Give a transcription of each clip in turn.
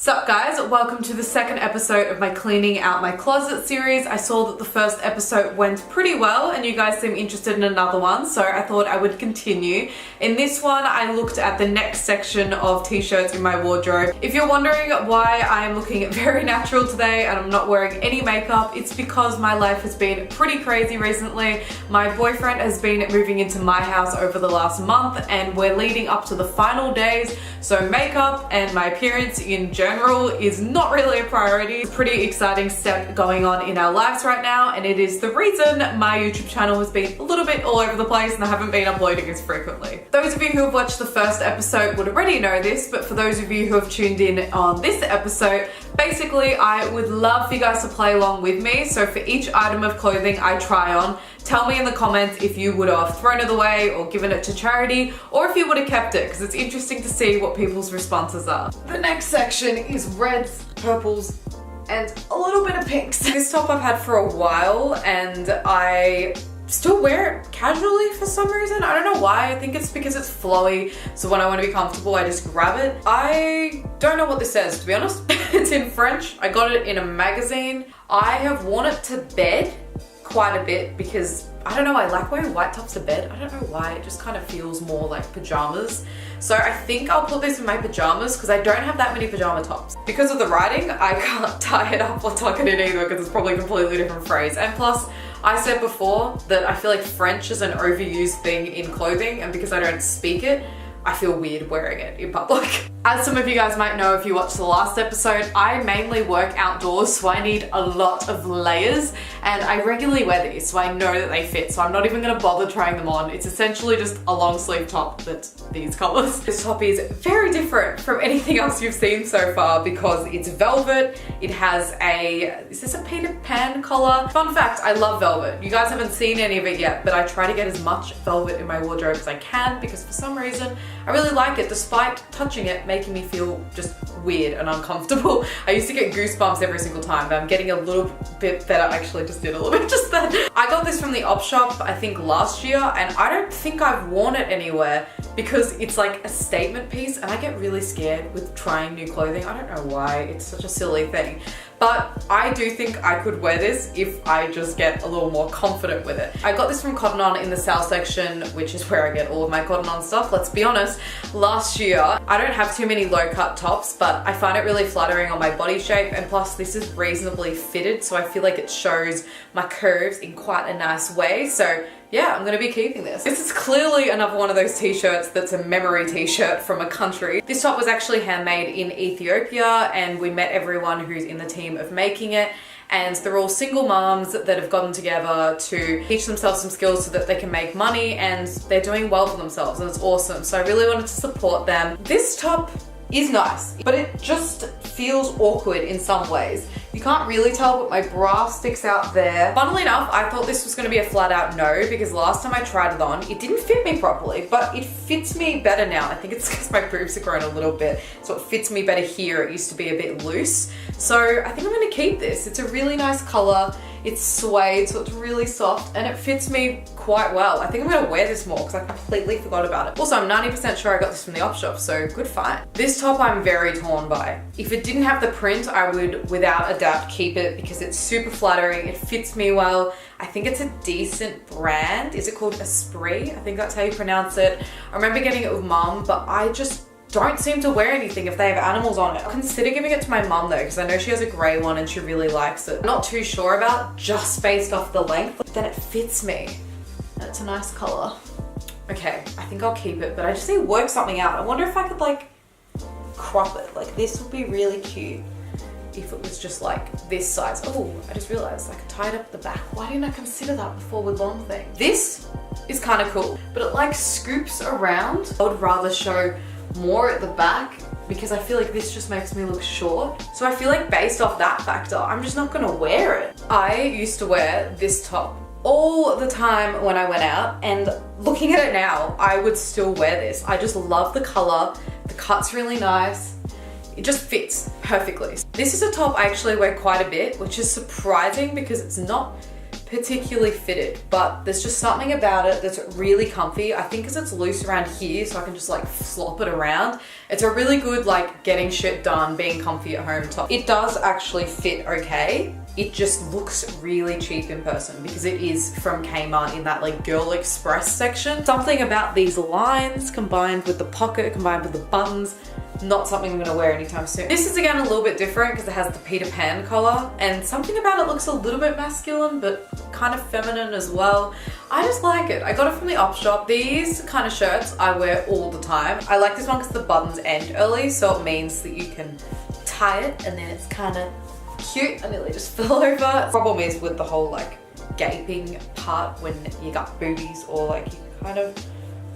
Sup guys, welcome to the second episode of my cleaning out my closet series. I saw that the first episode went pretty well and you guys seem interested in another one, so I thought I would continue. In this one, I looked at the next section of t-shirts in my wardrobe. If you're wondering why I am looking very natural today and I'm not wearing any makeup, it's because my life has been pretty crazy recently. My boyfriend has been moving into my house over the last month and we're leading up to the final days, so makeup and my appearance in general is not really a priority. It's a pretty exciting step going on in our lives right now, and it is the reason my YouTube channel has been a little bit all over the place and I haven't been uploading as frequently. Those of you who have watched the first episode would already know this, but for those of you who have tuned in on this episode, basically I would love for you guys to play along with me. So for each item of clothing I try on, tell me in the comments if you would have thrown it away or given it to charity, or if you would have kept it, because it's interesting to see what people's responses are. The next section is reds, purples, and a little bit of pinks. This top I've had for a while and I still wear it casually for some reason. I don't know why. I think it's because it's flowy, so when I want to be comfortable I just grab it. I don't know what this says, to be honest. It's in French. I got it in a magazine. I have worn it to bed quite a bit because I don't know, I like wearing white tops to bed. I don't know why, it just kind of feels more like pajamas. So I think I'll put this in my pajamas because I don't have that many pajama tops. Because of the writing, I can't tie it up or tuck it in either because it's probably a completely different phrase. And plus, I said before that I feel like French is an overused thing in clothing, and because I don't speak it, I feel weird wearing it in public. As some of you guys might know if you watched the last episode, I mainly work outdoors, so I need a lot of layers, and I regularly wear these, so I know that they fit, so I'm not even gonna bother trying them on. It's essentially just a long sleeve top that's these colors. This top is very different from anything else you've seen so far because it's velvet. It has is this a Peter Pan collar? Fun fact, I love velvet. You guys haven't seen any of it yet, but I try to get as much velvet in my wardrobe as I can because for some reason, I really like it despite touching it making me feel just weird and uncomfortable. I used to get goosebumps every single time, but I'm getting a little bit better. I actually just did a little bit just then. I got this from the op shop, I think last year, and I don't think I've worn it anywhere because it's like a statement piece and I get really scared with trying new clothing. I don't know why, it's such a silly thing. But I do think I could wear this if I just get a little more confident with it. I got this from Cotton On in the sale section, which is where I get all of my Cotton On stuff. Let's be honest, last year, I don't have too many low cut tops, but I find it really flattering on my body shape, and plus this is reasonably fitted, so I feel like it shows my curves in quite a nice way. So yeah, I'm gonna be keeping this. This is clearly another one of those t-shirts that's a memory t-shirt from a country. This top was actually handmade in Ethiopia and we met everyone who's in the team of making it, and they're all single moms that have gotten together to teach themselves some skills so that they can make money, and they're doing well for themselves and it's awesome. So I really wanted to support them. This top is nice, but it just feels awkward in some ways. You can't really tell, but my bra sticks out there. Funnily enough, I thought this was gonna be a flat out no because last time I tried it on, it didn't fit me properly, but it fits me better now. I think it's because my boobs have grown a little bit, so it fits me better here. It used to be a bit loose. So I think I'm gonna keep this. It's a really nice color. It's suede, so it's really soft and it fits me quite well. I think I'm gonna wear this more because I completely forgot about it. Also, I'm 90% sure I got this from the op shop, so good find. This top I'm very torn by. If it didn't have the print, I would without a doubt keep it because it's super flattering. It fits me well. I think it's a decent brand. Is it called Esprit? I think that's how you pronounce it. I remember getting it with mum, but I just don't seem to wear anything if they have animals on it. I'll consider giving it to my mum though, because I know she has a grey one and she really likes it. I'm not too sure about just based off the length, but then it fits me. And it's a nice color. Okay, I think I'll keep it, but I just need to work something out. I wonder if I could like crop it. Like this would be really cute if it was just like this size. Oh, I just realized I could tie it up the back. Why didn't I consider that before with long thing? This is kind of cool, but it like scoops around. I would rather show more at the back because I feel like this just makes me look short. So I feel like based off that factor, I'm just not gonna wear it. I used to wear this top all the time when I went out, and looking at it now, I would still wear this. I just love the color. The cut's really nice. It just fits perfectly. This is a top I actually wear quite a bit, which is surprising because it's not particularly fitted, but there's just something about it that's really comfy. I think because it's loose around here, so I can just like slop it around. It's a really good like getting shit done, being comfy at home top. It does actually fit okay. It just looks really cheap in person because it is from Kmart in that like Girl Express section. Something about these lines combined with the pocket, combined with the buttons, not something I'm gonna wear anytime soon. This is again a little bit different because it has the Peter Pan collar, and something about it looks a little bit masculine but kind of feminine as well. I just like it. I got it from the op shop. These kind of shirts I wear all the time. I like this one because the buttons end early, so it means that you can tie it and then it's kind of cute. I nearly just fell over. Problem is with the whole like gaping part when you got boobies, or like you can kind of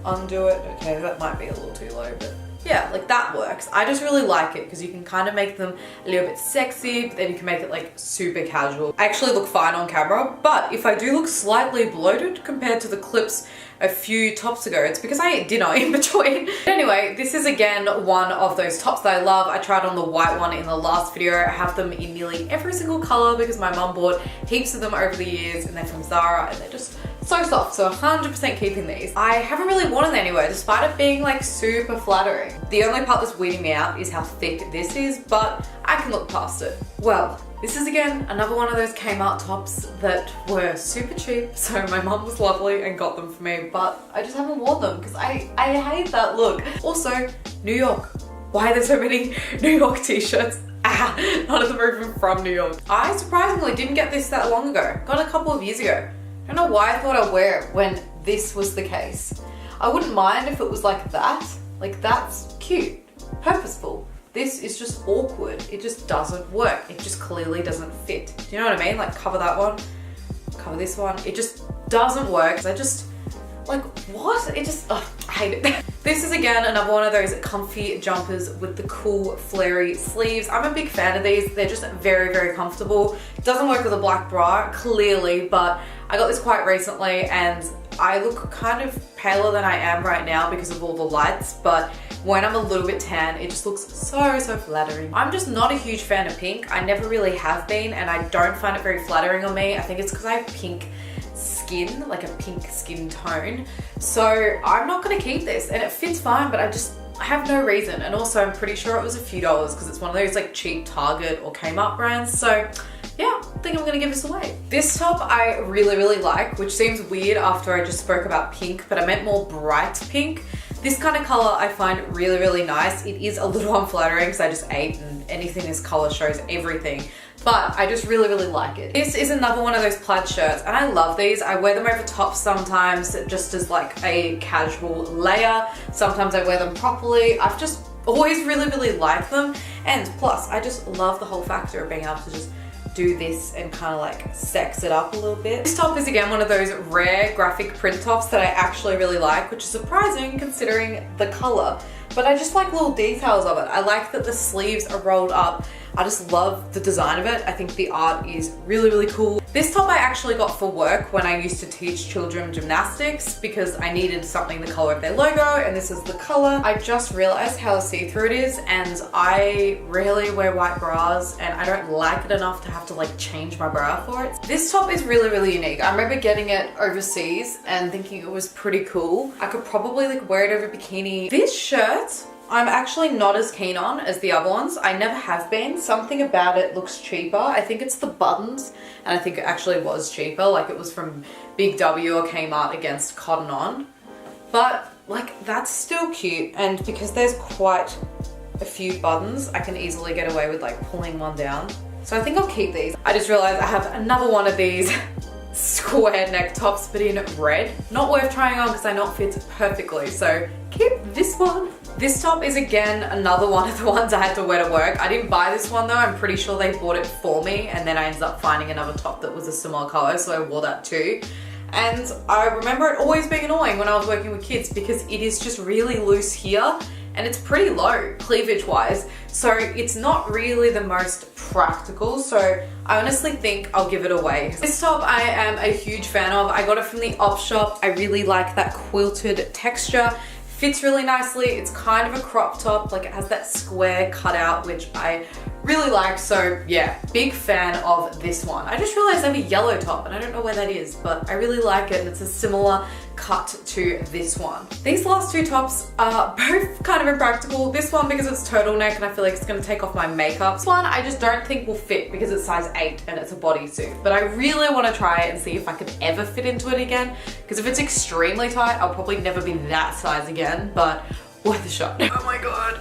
undo it. Okay, that might be a little too low, but yeah, like that works. I just really like it because you can kind of make them a little bit sexy, but then you can make it like super casual. I actually look fine on camera, but if I do look slightly bloated compared to the clips a few tops ago, it's because I ate dinner in between. But anyway, this is again one of those tops that I love. I tried on the white one in the last video. I have them in nearly every single color because my mum bought heaps of them over the years, and they're from Zara and they're just so soft, so 100% keeping these. I haven't really worn them anywhere despite it being like super flattering. The only part that's weirding me out is how thick this is, but I can look past it. Well, this is again another one of those Kmart tops that were super cheap, so my mum was lovely and got them for me, but I just haven't worn them because I hate that look. Also, New York. Why are there so many New York t-shirts? None of them are even from New York. I surprisingly didn't get this that long ago. Got it a couple of years ago. I don't know why I thought I'd wear it when this was the case. I wouldn't mind if it was like that. Like that's cute, purposeful. This is just awkward. It just doesn't work. It just clearly doesn't fit. Do you know what I mean? Like cover that one, cover this one. It just doesn't work. I just, like what? It just, I hate it. This is again another one of those comfy jumpers with the cool flary sleeves. I'm a big fan of these. They're just very, very comfortable. It doesn't work with a black bra, clearly, but I got this quite recently and I look kind of paler than I am right now because of all the lights, but when I'm a little bit tan, it just looks so, so flattering. I'm just not a huge fan of pink. I never really have been, and I don't find it very flattering on me. I think it's because I have pink skin, like a pink skin tone. So I'm not gonna keep this, and it fits fine, but I have no reason. And also I'm pretty sure it was a few dollars because it's one of those like cheap Target or Kmart brands. So yeah, I think I'm gonna give this away. This top I really, really like, which seems weird after I just spoke about pink, but I meant more bright pink. This kind of color I find really, really nice. It is a little unflattering because I just ate and anything this color shows everything, but I just really, really like it. This is another one of those plaid shirts, and I love these. I wear them over tops sometimes just as like a casual layer. Sometimes I wear them properly. I've just always really, really liked them, and plus I just love the whole factor of being able to just do this and kind of like sex it up a little bit. This top is again one of those rare graphic print tops that I actually really like, which is surprising considering the color, but I just like little details of it. I like that the sleeves are rolled up. I just love the design of it. I think the art is really, really cool. This top I actually got for work when I used to teach children gymnastics because I needed something the color of their logo, and this is the color. I just realized how see-through it is, and I rarely wear white bras, and I don't like it enough to have to like change my bra for it. This top is really, really unique. I remember getting it overseas and thinking it was pretty cool. I could probably like wear it over bikini. This shirt I'm actually not as keen on as the other ones. I never have been. Something about it looks cheaper. I think it's the buttons, and I think it actually was cheaper. Like it was from Big W or Kmart against Cotton On. But like that's still cute, and because there's quite a few buttons, I can easily get away with like pulling one down. So I think I'll keep these. I just realized I have another one of these square neck tops, but in red. Not worth trying on because I know it fits perfectly, so keep this one. This top is again another one of the ones I had to wear to work. I didn't buy this one though. I'm pretty sure they bought it for me, and then I ended up finding another top that was a similar color, so I wore that too. And I remember it always being annoying when I was working with kids because it is just really loose here and it's pretty low cleavage wise. So it's not really the most practical. So I honestly think I'll give it away. This top I am a huge fan of. I got it from the op shop. I really like that quilted texture. fits really nicely. It's kind of a crop top, like it has that square cutout, which I really like. So yeah, big fan of this one. I just realized I have a yellow top and I don't know where that is, but I really like it and it's a similar cut to this one. These last two tops are both kind of impractical. This one because it's turtleneck and I feel like it's gonna take off my makeup. This one I just don't think will fit because it's size 8 and it's a bodysuit, but I really want to try it and see if I could ever fit into it again, because if it's extremely tight, I'll probably never be that size again, but worth a shot. Oh my god.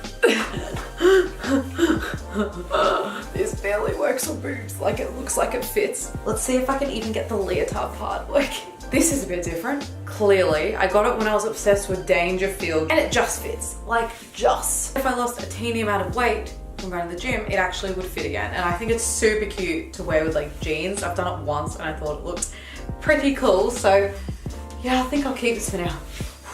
This barely works on boobs. Like, it looks like it fits. Let's see if I can even get the leotard part working. This is a bit different. Clearly, I got it when I was obsessed with Dangerfield and it just fits, like just. If I lost a teeny amount of weight from going to the gym, it actually would fit again. And I think it's super cute to wear with like jeans. I've done it once and I thought it looked pretty cool. So yeah, I think I'll keep this for now.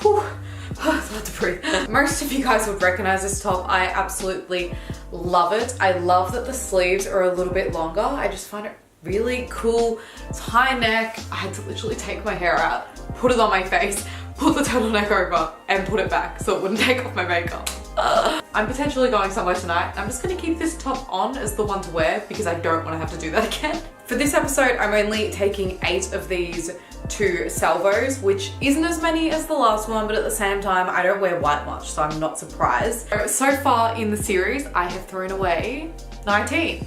Whew. It's hard to breathe. Most of you guys would recognize this top. I absolutely love it. I love that the sleeves are a little bit longer. I just find it really cool. It's high neck. I had to literally take my hair out, put it on my face, put the turtleneck over and put it back so it wouldn't take off my makeup. I'm potentially going somewhere tonight. I'm just gonna keep this top on as the one to wear because I don't wanna have to do that again. For this episode, I'm only taking 8 of these 2 salvos, which isn't as many as the last one, but at the same time, I don't wear white much, so I'm not surprised. So far in the series, I have thrown away 19.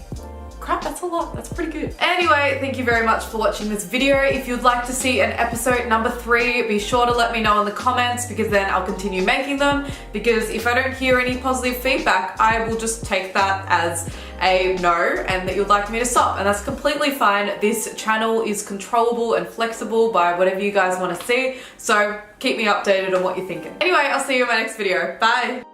Crap, that's a lot. That's pretty good. Anyway, thank you very much for watching this video. If you'd like to see an episode number 3, be sure to let me know in the comments because then I'll continue making them. Because if I don't hear any positive feedback, I will just take that as a no and that you'd like me to stop. And that's completely fine. This channel is controllable and flexible by whatever you guys want to see. So keep me updated on what you're thinking. Anyway, I'll see you in my next video. Bye.